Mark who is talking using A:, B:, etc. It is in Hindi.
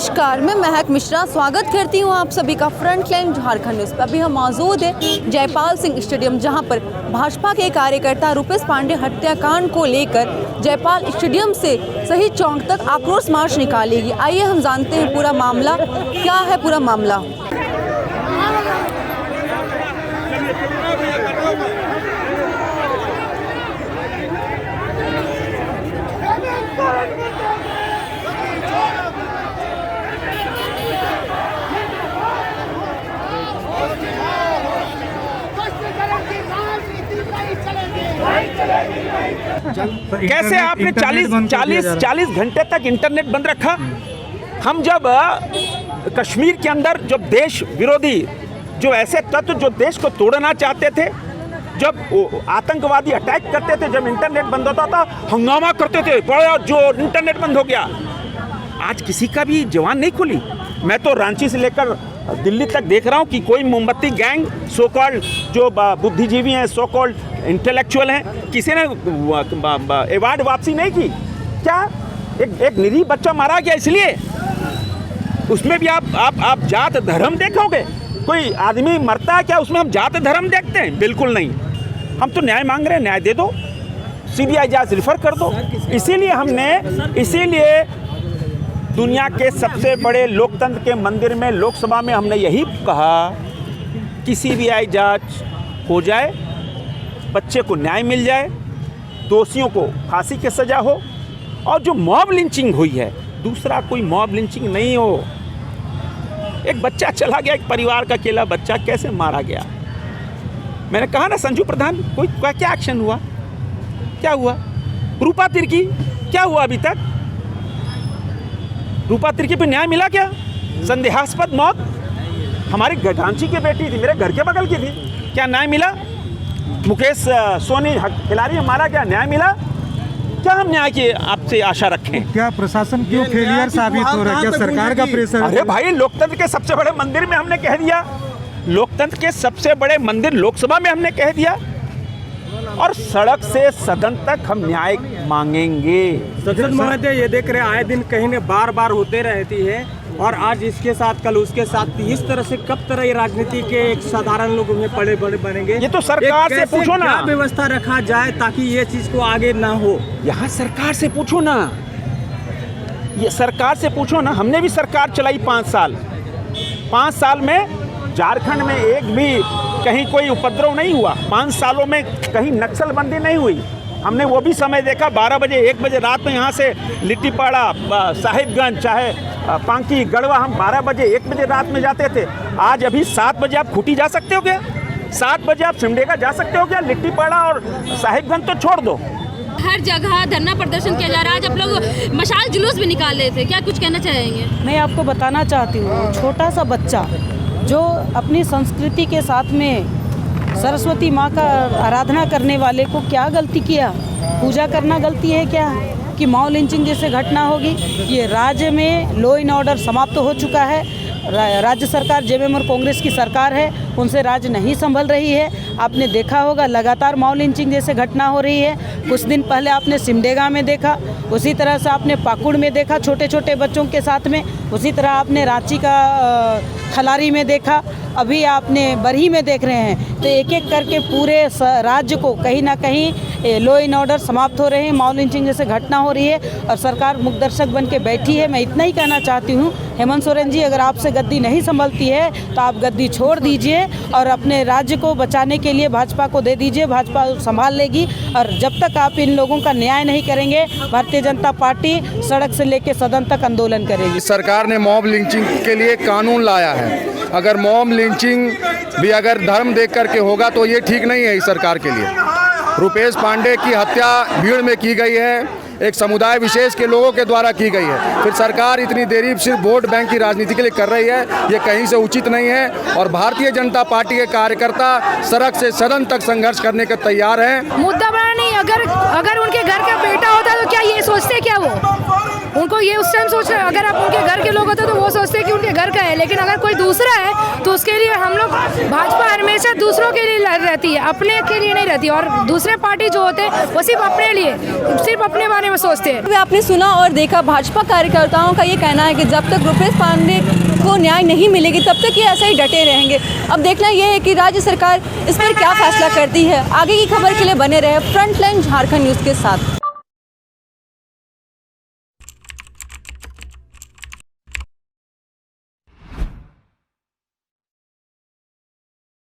A: नमस्कार, मैं महक मिश्रा स्वागत करती हूं आप सभी का फ्रंटलाइन झारखंड न्यूज़ पर। अभी हम मौजूद हैं जयपाल सिंह स्टेडियम, जहां पर भाजपा के कार्यकर्ता रूपेश पांडे हत्याकांड को लेकर जयपाल स्टेडियम से शहीद चौक तक आक्रोश मार्च निकालेगी। आइए हम जानते हैं पूरा मामला क्या है। पूरा मामला
B: कैसे आपने 40 घंटे तक इंटरनेट बंद रखा? हम जब कश्मीर के अंदर जब देश विरोधी जो ऐसे तत्व जो देश को तोड़ना चाहते थे, जब आतंकवादी अटैक करते थे, जब इंटरनेट बंद होता था हंगामा करते थे, बड़ा जोर, इंटरनेट बंद हो गया। आज किसी का भी जवान नहीं खुली। मैं तो रांची से लेकर दिल्ली तक देख रहा हूँ कि कोई मोमबत्ती गैंग सो कॉल्ड जो बुद्धिजीवी हैं, सो कॉल्ड इंटेलेक्चुअल हैं, किसी ने अवार्ड वापसी नहीं की। क्या एक निरीह बच्चा मारा गया इसलिए? उसमें भी आप जात धर्म देखोगे? कोई आदमी मरता है क्या उसमें हम जात धर्म देखते हैं? बिल्कुल नहीं। हम तो न्याय मांग रहे हैं, न्याय दे दो, CBI जांच रिफर कर दो। इसीलिए दुनिया के सबसे बड़े लोकतंत्र के मंदिर में लोकसभा में हमने यही कहा कि CBI जांच हो जाए, बच्चे को न्याय मिल जाए, दोषियों को फांसी की सज़ा हो, और जो मॉब लिंचिंग हुई है दूसरा कोई मॉब लिंचिंग नहीं हो। एक बच्चा चला गया, एक परिवार का अकेला बच्चा कैसे मारा गया? मैंने कहा ना संजू प्रधान, कोई क्या एक्शन हुआ? क्या हुआ? रूपा तिर्की क्या हुआ? अभी तक रूपा तिर्की पे न्याय मिला क्या? संदेहास्पद मौत हमारी गठांची की बेटी थी, मेरे घर के बगल की थी, क्या न्याय मिला? मुकेश सोनी खिलाड़ी मारा, क्या न्याय मिला? क्या हम न्याय की आपसे आशा रखें?
C: क्या प्रशासन क्यों फेलियर साबित हो रहा है? क्या सरकार का प्रेशर?
B: अरे भाई, लोकतंत्र के सबसे बड़े मंदिर में हमने कह दिया, लोकतंत्र के सबसे बड़े मंदिर लोकसभा में हमने कह दिया, और सड़क से सदन तक हम न्याय मांगेंगे।
D: सदन महोदय, ये देख रहे आए दिन कहीं न बार होते रहती है, और आज इसके साथ कल उसके साथ, इस तरह से कब तरह ये राजनीति के एक साधारण लोग में बड़े बनेंगे?
B: ये तो सरकार से पूछो ना,
D: क्या व्यवस्था रखा जाए ताकि ये चीज को आगे ना हो?
B: यहाँ सरकार से पूछो ना, ये सरकार से पूछो ना। हमने भी सरकार चलाई 5 साल। 5 साल में झारखंड में एक भी कहीं कोई उपद्रव नहीं हुआ। 5 सालों में कहीं नक्सलबंदी नहीं हुई। हमने वो भी समय देखा, 12 बजे 1 बजे रात में यहाँ से लिट्टीपाड़ा, साहिबगंज, चाहे पांकी, गढ़वा, हम 12 बजे 1 बजे रात में जाते थे। आज अभी 7 बजे आप खूंटी जा सकते हो क्या? 7 बजे आप सिमडेगा जा सकते हो क्या? लिट्टीपाड़ा और साहिबगंज तो छोड़ दो।
E: हर जगह धरना प्रदर्शन किया जा रहा है। आज आप लोग मशाल जुलूस भी निकाल रहे थे, क्या कुछ कहना चाहेंगे?
F: मैं आपको बताना चाहती हूँ, छोटा सा बच्चा जो अपनी संस्कृति के साथ में सरस्वती माँ का आराधना करने वाले को क्या गलती किया? पूजा करना गलती है क्या कि मॉब लिंचिंग जैसे घटना होगी? ये राज्य में लॉ एंड ऑर्डर समाप्त हो चुका है। राज्य सरकार जेएमएम और कांग्रेस की सरकार है, उनसे राज्य नहीं संभल रही है। आपने देखा होगा लगातार मॉब लिंचिंग जैसे घटना हो रही है। कुछ दिन पहले आपने सिमडेगा में देखा, उसी तरह से आपने पाकुड़ में देखा छोटे छोटे बच्चों के साथ में, उसी तरह आपने रांची का खलारी में देखा, अभी आपने बरही में देख रहे हैं। तो एक एक करके पूरे राज्य को कहीं ना कहीं लॉ एंड ऑर्डर समाप्त हो रहे हैं, मॉब लिंचिंग जैसे घटना हो रही है, और सरकार मुखदर्शक बन के बैठी है। मैं इतना ही कहना चाहती हूँ, हेमंत सोरेन जी, अगर आपसे गद्दी नहीं संभलती है तो आप गद्दी छोड़ दीजिए और अपने राज्य को बचाने के लिए भाजपा को दे दीजिए, भाजपा संभाल लेगी। और जब तक आप इन लोगों का न्याय नहीं करेंगे, भारतीय जनता पार्टी सड़क से लेकर सदन तक आंदोलन करेगी।
G: सरकार ने मॉब लिंचिंग के लिए कानून लाया है। अगर मॉब लिंचिंग भी अगर धर्म देख करके होगा तो ये ठीक नहीं है इस सरकार के लिए। रूपेश पांडे की हत्या भीड़ में की गई है, एक समुदाय विशेष के लोगों के द्वारा की गई है। फिर सरकार इतनी देरी सिर्फ वोट बैंक की राजनीति के लिए कर रही है, ये कहीं से उचित नहीं है। और भारतीय जनता पार्टी के कार्यकर्ता सड़क से सदन तक संघर्ष करने के तैयार हैं।
H: मुद्दा बड़ा नहीं, अगर उनके घर का बेटा होता तो क्या ये सोचते क्या वो? उनको ये उस टाइम सोच रहे, अगर आप उनके घर के लोग होते तो वो सोचते हैं कि उनके घर का है, लेकिन अगर कोई दूसरा है तो उसके लिए हम लोग, भाजपा हमेशा दूसरों के लिए रहती है, अपने के लिए नहीं रहती। और दूसरे पार्टी जो होते हैं वो सिर्फ अपने लिए, सिर्फ अपने बारे में सोचते हैं।
A: अभी आपने सुना और देखा, भाजपा कार्यकर्ताओं का ये कहना है कि जब तक रुपेश पांडे को न्याय नहीं मिलेगी तब तक ये ऐसे ही डटे रहेंगे। अब देखना ये है कि राज्य सरकार इस पर क्या फैसला करती है। आगे की खबर के लिए बने रहे फ्रंटलाइन झारखंड न्यूज़ के साथ।